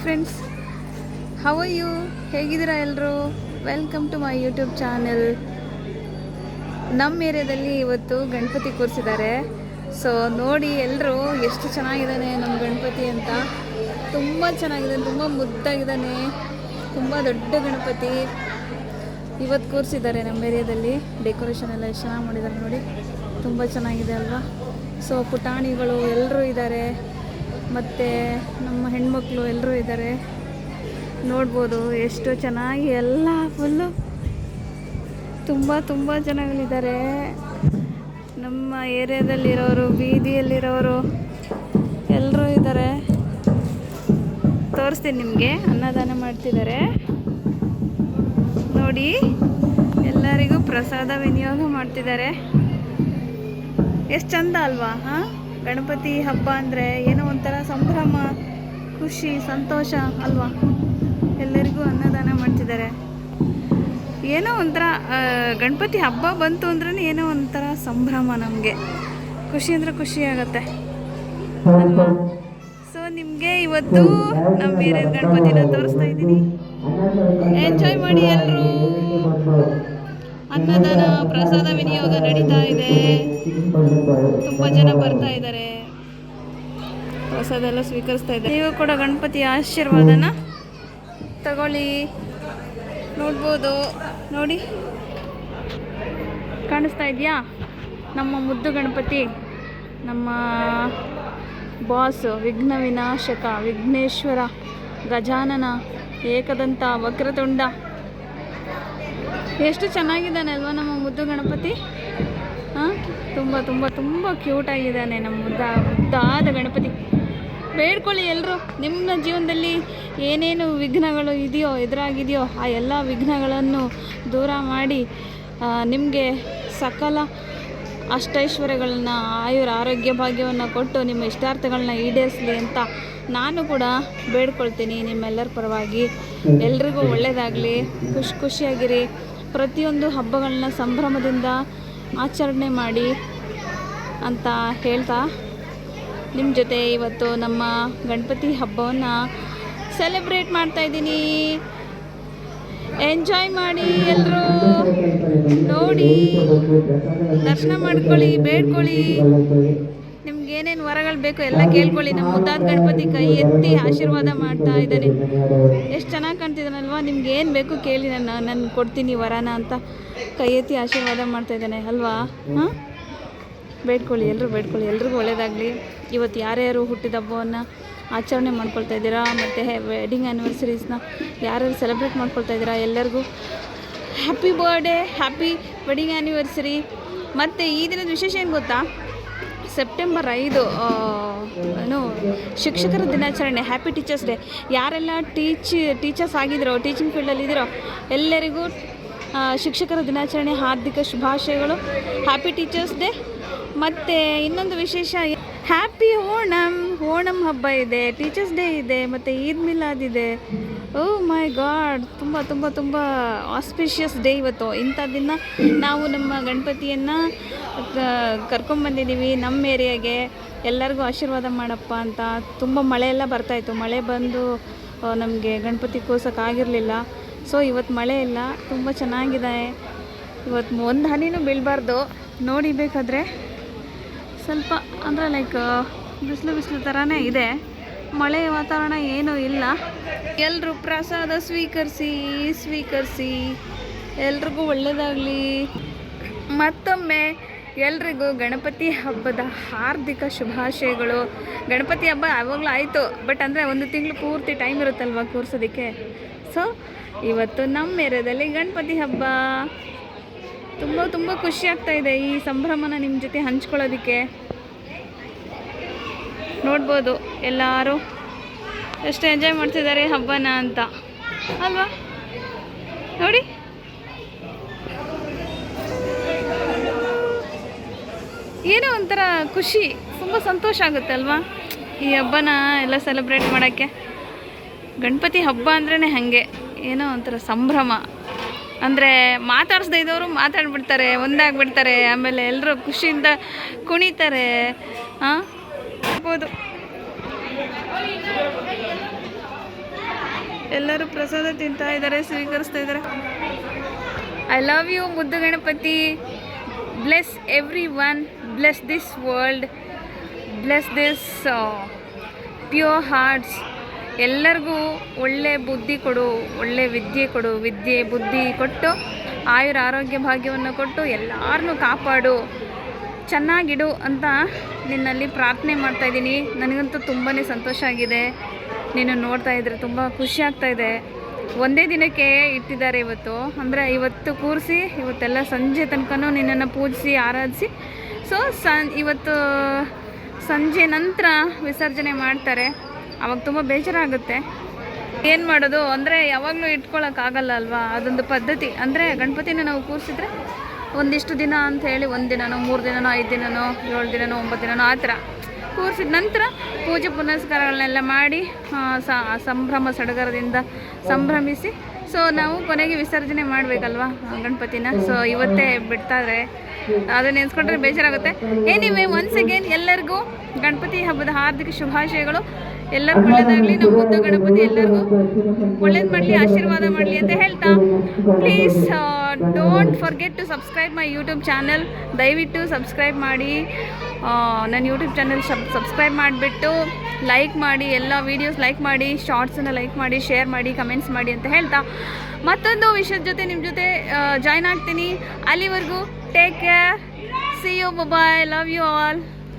Friends, how are you? ಹೇಗಿದ್ದೀರಾ ಎಲ್ಲರೂ? Welcome to my YouTube channel. ನಮ್ಮ ಏರಿಯಾದಲ್ಲಿ ಇವತ್ತು ಗಣಪತಿ ಕೂರಿಸಿದ್ದಾರೆ. ಸೊ ನೋಡಿ ಎಲ್ಲರೂ ಎಷ್ಟು ಚೆನ್ನಾಗಿದ್ದಾನೆ ನಮ್ಮ ಗಣಪತಿ ಅಂತ. ತುಂಬ ಚೆನ್ನಾಗಿದ್ದಾನೆ, ತುಂಬ ಮುದ್ದಾಗಿದ್ದಾನೆ, ತುಂಬ ದೊಡ್ಡ ಗಣಪತಿ ಇವತ್ತು ಕೂರಿಸಿದ್ದಾರೆ ನಮ್ಮ ಏರಿಯಾದಲ್ಲಿ. ಡೆಕೋರೇಷನ್ ಎಲ್ಲ ಎಷ್ಟು ಚೆನ್ನಾಗಿ ಮಾಡಿದ್ದಾರೆ ನೋಡಿ, ತುಂಬ ಚೆನ್ನಾಗಿದೆ ಅಲ್ವಾ? ಸೊ ಪುಟಾಣಿಗಳು ಎಲ್ಲರೂ ಇದ್ದಾರೆ, ಮತ್ತು ನಮ್ಮ ಹೆಣ್ಮಕ್ಳು ಎಲ್ಲರೂ ಇದ್ದಾರೆ. ನೋಡ್ಬೋದು ಎಷ್ಟು ಚೆನ್ನಾಗಿ ಎಲ್ಲ ಫುಲ್ಲು ತುಂಬ ಜನಗಳಿದ್ದಾರೆ. ನಮ್ಮ ಏರಿಯಾದಲ್ಲಿರೋರು, ಬೀದಿಯಲ್ಲಿರೋರು ಎಲ್ಲರೂ ಇದ್ದಾರೆ. ತೋರಿಸ್ತೀನಿ ನಿಮಗೆ. ಅನ್ನದಾನ ಮಾಡ್ತಿದ್ದಾರೆ ನೋಡಿ, ಎಲ್ಲರಿಗೂ ಪ್ರಸಾದ ವಿನಿಯೋಗ ಮಾಡ್ತಿದ್ದಾರೆ. ಎಷ್ಟು ಚಂದ ಅಲ್ವಾ? ಗಣಪತಿ ಹಬ್ಬ ಅಂದರೆ ಏನೋ ಒಂಥರ ಸಂಭ್ರಮ, ಖುಷಿ, ಸಂತೋಷ ಅಲ್ವಾ? ಎಲ್ಲರಿಗೂ ಅನ್ನದಾನ ಮಾಡ್ತಿದ್ದಾರೆ. ಏನೋ ಒಂಥರ ಗಣಪತಿ ಹಬ್ಬ ಬಂತು ಅಂದ್ರೆ ಏನೋ ಒಂಥರ ಸಂಭ್ರಮ, ನಮಗೆ ಖುಷಿ ಅಂದರೆ ಖುಷಿ ಆಗುತ್ತೆ ಅಲ್ವಾ? ಸೊ ನಿಮಗೆ ಇವತ್ತು ನಮ್ಮ ಬೇರೆ ಗಣಪತಿನ ತೋರಿಸ್ತಾ ಇದ್ದೀನಿ. ಎಂಜಾಯ್ ಮಾಡಿ ಎಲ್ಲರೂ. ಅನ್ನದಾನ ಪ್ರಸಾದ ವಿನಿಯೋಗ ನಡೀತಾ ಇದೆ. ತುಂಬ ಜನ ಬರ್ತಾ ಇದ್ದಾರೆ, ಪ್ರಸಾದ ಎಲ್ಲ ಸ್ವೀಕರಿಸ್ತಾ ಇದ್ದಾರೆ. ನೀವು ಕೂಡ ಗಣಪತಿಯ ಆಶೀರ್ವಾದನ ತಗೊಳ್ಳಿ. ನೋಡ್ಬೋದು ನೋಡಿ, ಕಾಣಿಸ್ತಾ ಇದೆಯಾ ನಮ್ಮ ಮುದ್ದು ಗಣಪತಿ, ನಮ್ಮ ಬಾಸ್, ವಿಘ್ನ ವಿನಾಶಕ, ವಿಘ್ನೇಶ್ವರ, ಗಜಾನನ, ಏಕದಂತ, ವಕ್ರತುಂಡ. ಎಷ್ಟು ಚೆನ್ನಾಗಿದ್ದಾನೆ ಅಲ್ವಾ ನಮ್ಮ ಮುದ್ದು ಗಣಪತಿ? ತುಂಬ ಕ್ಯೂಟಾಗಿದ್ದಾನೆ ನಮ್ಮ ಮುದ್ದಾದ ಗಣಪತಿ. ಬೇಡ್ಕೊಳ್ಳಿ ಎಲ್ಲರೂ, ನಿಮ್ಮ ಜೀವನದಲ್ಲಿ ಏನೇನು ವಿಘ್ನಗಳು ಇದೆಯೋ, ಎದುರಾಗಿದೆಯೋ ಆ ಎಲ್ಲ ವಿಘ್ನಗಳನ್ನು ದೂರ ಮಾಡಿ ನಿಮಗೆ ಸಕಲ ಅಷ್ಟೈಶ್ವರ್ಯಗಳನ್ನ, ಆರೋಗ್ಯ ಭಾಗ್ಯವನ್ನು ಕೊಟ್ಟು ನಿಮ್ಮ ಇಷ್ಟಾರ್ಥಗಳನ್ನ ಈಡೇರಿಸಲಿ ಅಂತ ನಾನು ಕೂಡ ಬೇಡ್ಕೊಳ್ತೀನಿ ನಿಮ್ಮೆಲ್ಲರ ಪರವಾಗಿ. ಎಲ್ರಿಗೂ ಒಳ್ಳೆಯದಾಗಲಿ, ಖುಷಿಯಾಗಿರಿ. ಪ್ರತಿಯೊಂದು ಹಬ್ಬಗಳನ್ನ ಸಂಭ್ರಮದಿಂದ ಆಚರಣೆ ಮಾಡಿ ಅಂತ ಹೇಳ್ತಾ, ನಿಮ್ಮ ಜೊತೆ ಇವತ್ತು ನಮ್ಮ ಗಣಪತಿ ಹಬ್ಬವನ್ನು ಸೆಲೆಬ್ರೇಟ್ ಮಾಡ್ತಾಯಿದ್ದೀನಿ. ಎಂಜಾಯ್ ಮಾಡಿ ಎಲ್ಲರೂ. ನೋಡಿ, ದರ್ಶನ ಮಾಡ್ಕೊಳ್ಳಿ, ಬೇಡ್ಕೊಳ್ಳಿ. ನಿಮ್ಗೆ ಏನೇನು ವರಗಳು ಬೇಕು ಎಲ್ಲ ಕೇಳ್ಕೊಳ್ಳಿ. ನಮ್ಮ ಮುದ್ದಾದ ಗಣಪತಿ ಕೈ ಎತ್ತಿ ಆಶೀರ್ವಾದ ಮಾಡ್ತಾ ಇದ್ದಾನೆ. ಎಷ್ಟು ಚೆನ್ನಾಗಿ ಕಾಣ್ತಿದ್ದಾನಲ್ವಾ? ನಿಮ್ಗೆ ಏನು ಬೇಕು ಕೇಳಿ, ನಾನು ಕೊಡ್ತೀನಿ ವರನ ಅಂತ ಕೈ ಎತ್ತಿ ಆಶೀರ್ವಾದ ಮಾಡ್ತಾ ಇದ್ದಾನೆ ಅಲ್ವಾ? ಬೇಡ್ಕೊಳ್ಳಿ, ಎಲ್ಲರೂ ಬೇಡ್ಕೊಳ್ಳಿ. ಎಲ್ರಿಗೂ ಒಳ್ಳೆಯದಾಗಲಿ. ಇವತ್ತು ಯಾರ್ಯಾರು ಹುಟ್ಟಿದ ಹಬ್ಬವನ್ನು ಆಚರಣೆ ಮಾಡ್ಕೊಳ್ತಾ ಇದ್ದೀರಾ, ಮತ್ತು ವೆಡ್ಡಿಂಗ್ ಆ್ಯನಿವರ್ಸರೀಸ್ನ ಯಾರ್ಯಾರು ಸೆಲೆಬ್ರೇಟ್ ಮಾಡ್ಕೊಳ್ತಾ ಇದ್ದೀರಾ, ಎಲ್ಲರಿಗೂ happy birthday, happy wedding anniversary. ಮತ್ತು ಈ ದಿನದ ವಿಶೇಷ ಏನು ಗೊತ್ತಾ? ಸೆಪ್ಟೆಂಬರ್ 5 ಏನು ಶಿಕ್ಷಕರ ದಿನಾಚರಣೆ, ಹ್ಯಾಪಿ ಟೀಚರ್ಸ್ ಡೇ. ಯಾರೆಲ್ಲ ಟೀಚರ್ಸ್ ಆಗಿದ್ದೀರೋ, ಟೀಚಿಂಗ್ ಫೀಲ್ಡಲ್ಲಿದ್ದೀರೋ ಎಲ್ಲರಿಗೂ ಶಿಕ್ಷಕರ ದಿನಾಚರಣೆ ಹಾರ್ದಿಕ ಶುಭಾಶಯಗಳು. Happy teachers day. ಮತ್ತು ಇನ್ನೊಂದು ವಿಶೇಷ, ಹ್ಯಾಪಿ ಓಣಂ ಹಬ್ಬ ಇದೆ, ಟೀಚರ್ಸ್ ಡೇ ಇದೆ, ಮತ್ತು ಈದ್ ಮಿಲಾದ್ ಇದೆ. ಓ ಮೈ ಗಾಡ್, ತುಂಬ ಆಸ್ಪಿಷಿಯಸ್ ಡೇ ಇವತ್ತು. ಇಂಥ ದಿನ ನಾವು ನಮ್ಮ ಗಣಪತಿಯನ್ನು ಕರ್ಕೊಂಬಂದಿದ್ದೀವಿ ನಮ್ಮ ಏರಿಯಾಗೆ. ಎಲ್ಲರಿಗೂ ಆಶೀರ್ವಾದ ಮಾಡಪ್ಪ ಅಂತ. ತುಂಬ ಮಳೆ ಎಲ್ಲ ಬರ್ತಾಯಿತ್ತು, ಮಳೆ ಬಂದು ನಮಗೆ ಗಣಪತಿ ಕೂರ್ಸೋಕ್ಕಾಗಿರಲಿಲ್ಲ. ಸೊ ಇವತ್ತು ಮಳೆ ಇಲ್ಲ, ತುಂಬ ಚೆನ್ನಾಗಿದೆ. ಇವತ್ತು ಒಂದು ಹನಿನೂ ಬೀಳಬಾರ್ದು ನೋಡಿ. ಬೇಕಾದರೆ ಸ್ವಲ್ಪ ಅಂದರೆ ಲೈಕ್ ಬಿಸಿಲು ಥರನೇ ಇದೆ, ಮಳೆ ವಾತಾವರಣ ಏನೂ ಇಲ್ಲ. ಎಲ್ಲರೂ ಪ್ರಸಾದ ಸ್ವೀಕರಿಸಿ. ಎಲ್ರಿಗೂ ಒಳ್ಳೆಯದಾಗಲಿ. ಮತ್ತೊಮ್ಮೆ ಎಲ್ರಿಗೂ ಗಣಪತಿ ಹಬ್ಬದ ಹಾರ್ದಿಕ ಶುಭಾಶಯಗಳು. ಗಣಪತಿ ಹಬ್ಬ ಯಾವಾಗಲೂ ಆಯಿತು, ಬಟ್ ಅಂದರೆ 1 ತಿಂಗಳು ಪೂರ್ತಿ ಟೈಮ್ ಇರುತ್ತಲ್ವ ಕೂರಿಸೋದಕ್ಕೆ. ಸೊ ಇವತ್ತು ನಮ್ಮ ಏರಿಯಾದಲ್ಲಿ ಗಣಪತಿ ಹಬ್ಬ. ತುಂಬ ಖುಷಿ ಆಗ್ತಾಯಿದೆ ಈ ಸಂಭ್ರಮನ ನಿಮ್ಮ ಜೊತೆ ಹಂಚ್ಕೊಳ್ಳೋದಕ್ಕೆ. ನೋಡ್ಬೋದು ಎಲ್ಲರೂ ಎಷ್ಟು ಎಂಜಾಯ್ ಮಾಡ್ತಿದ್ದಾರೆ ಹಬ್ಬನ ಅಂತ ಅಲ್ವಾ? ನೋಡಿ, ಏನೋ ಒಂಥರ ಖುಷಿ, ತುಂಬ ಸಂತೋಷ ಆಗುತ್ತೆ ಅಲ್ವಾ ಈ ಹಬ್ಬನ ಎಲ್ಲ ಸೆಲೆಬ್ರೇಟ್ ಮಾಡೋಕ್ಕೆ. ಗಣಪತಿ ಹಬ್ಬ ಅಂದ್ರೇ ಹಾಗೆ, ಏನೋ ಒಂಥರ ಸಂಭ್ರಮ. ಅಂದರೆ ಮಾತಾಡಿಸ್ದೇ ಇದ್ದವರು ಮಾತಾಡ್ಬಿಡ್ತಾರೆ, ಒಂದಾಗ್ಬಿಡ್ತಾರೆ, ಆಮೇಲೆ ಎಲ್ಲರೂ ಖುಷಿಯಿಂದ ಕುಣಿತಾರೆ. ಆಗ್ಬೋದು ಎಲ್ಲರೂ ಪ್ರಸಾದ ತಿಂತಾ ಇದ್ದಾರೆ, ಸ್ವೀಕರಿಸ್ತಾ ಇದ್ದಾರೆ. ಐ ಲವ್ ಯು ಮುದ್ದು Ganapathi. Bless everyone, bless this world, bless this pure hearts. ಎಲ್ಲರಿಗೂ ಒಳ್ಳೆ ಬುದ್ಧಿ ಕೊಡು, ಒಳ್ಳೆ ವಿದ್ಯೆ ಕೊಡು, ವಿದ್ಯೆ ಬುದ್ಧಿ ಕೊಟ್ಟು ಆಯುರ ಆರೋಗ್ಯ ಭಾಗ್ಯವನ್ನು ಕೊಟ್ಟು ಎಲ್ಲರನ್ನೂ ಕಾಪಾಡು, ಚೆನ್ನಾಗಿಡು ಅಂತ ನಿನ್ನಲ್ಲಿ ಪ್ರಾರ್ಥನೆ ಮಾಡ್ತಾಯಿದ್ದೀನಿ. ನನಗಂತೂ ತುಂಬಾ ಸಂತೋಷ ಆಗಿದೆ. ನೀನು ನೋಡ್ತಾ ಇದ್ರೆ ತುಂಬ ಖುಷಿ ಆಗ್ತಾಯಿದೆ. ಒಂದೇ ದಿನಕ್ಕೆ ಇಟ್ಟಿದ್ದಾರೆ ಇವತ್ತು, ಅಂದರೆ ಇವತ್ತು ಕೂರಿಸಿ ಇವತ್ತೆಲ್ಲ ಸಂಜೆ ತನಕನೂ ನಿನ್ನನ್ನು ಪೂಜಿಸಿ ಆರಾಧಿಸಿ, ಸೊ ಇವತ್ತು ಸಂಜೆ ನಂತರ ವಿಸರ್ಜನೆ ಮಾಡ್ತಾರೆ. ಅವಾಗ ತುಂಬ ಬೇಜಾರಾಗುತ್ತೆ. ಏನು ಮಾಡೋದು ಅಂದರೆ ಯಾವಾಗಲೂ ಇಟ್ಕೊಳ್ಳೋಕ್ಕಾಗಲ್ಲ ಅಲ್ವಾ, ಅದೊಂದು ಪದ್ಧತಿ. ಅಂದರೆ ಗಣಪತಿನ ನಾವು ಕೂರಿಸಿದ್ರೆ ಒಂದಿಷ್ಟು ದಿನ ಅಂತ ಹೇಳಿ 1 ದಿನನೋ 3 ದಿನನೋ 5 ದಿನನೋ 7 ದಿನನೋ 9 ದಿನನೋ ಆ ಥರ ಕೂರಿಸಿದ ನಂತರ ಪೂಜೆ ಪುನಸ್ಕಾರಗಳನ್ನೆಲ್ಲ ಮಾಡಿ ಸಂಭ್ರಮ ಸಡಗರದಿಂದ ಸಂಭ್ರಮಿಸಿ ಸೊ ನಾವು ಕೊನೆಗೆ ವಿಸರ್ಜನೆ ಮಾಡಬೇಕಲ್ವಾ ಗಣಪತಿನ. ಸೊ ಇವತ್ತೇ ಬಿಡ್ತಾರೆ, ಅದನ್ನ ನೆನೆಸ್ಕೊಂಡ್ರೆ ಬೇಜಾರಾಗುತ್ತೆ. ಎನಿವೆ ಒನ್ಸ್ ಅಗೇನ್ ಎಲ್ಲರಿಗೂ ಗಣಪತಿ ಹಬ್ಬದ ಹಾರ್ದಿಕ ಶುಭಾಶಯಗಳು. ಎಲ್ಲರಿಗೂ ಒಳ್ಳೇದಾಗಲಿ, ನಮ್ಮ ಮುದ್ದು ಗಣಪತಿ ಎಲ್ಲರಿಗೂ ಒಳ್ಳೇದು ಮಾಡಲಿ, ಆಶೀರ್ವಾದ ಮಾಡಲಿ ಅಂತ ಹೇಳ್ತಾ, please don't forget to subscribe my YouTube channel. ದಯವಿಟ್ಟು ಸಬ್ಸ್ಕ್ರೈಬ್ ಮಾಡಿ, ನನ್ನ ಯೂಟ್ಯೂಬ್ ಚಾನಲ್ ಸಬ್ಸ್ಕ್ರೈಬ್ ಮಾಡಿಬಿಟ್ಟು ಲೈಕ್ ಮಾಡಿ, ಎಲ್ಲ ವೀಡಿಯೋಸ್ ಲೈಕ್ ಮಾಡಿ, ಶಾರ್ಟ್ಸನ್ನು ಲೈಕ್ ಮಾಡಿ, ಶೇರ್ ಮಾಡಿ, ಕಮೆಂಟ್ಸ್ ಮಾಡಿ ಅಂತ ಹೇಳ್ತಾ ಮತ್ತೊಂದು ವಿಷಯದ ಜೊತೆ ನಿಮ್ಮ ಜೊತೆ ಜಾಯ್ನ್ ಆಗ್ತೀನಿ. ಅಲ್ಲಿವರೆಗೂ take care, see you, bye, love you all.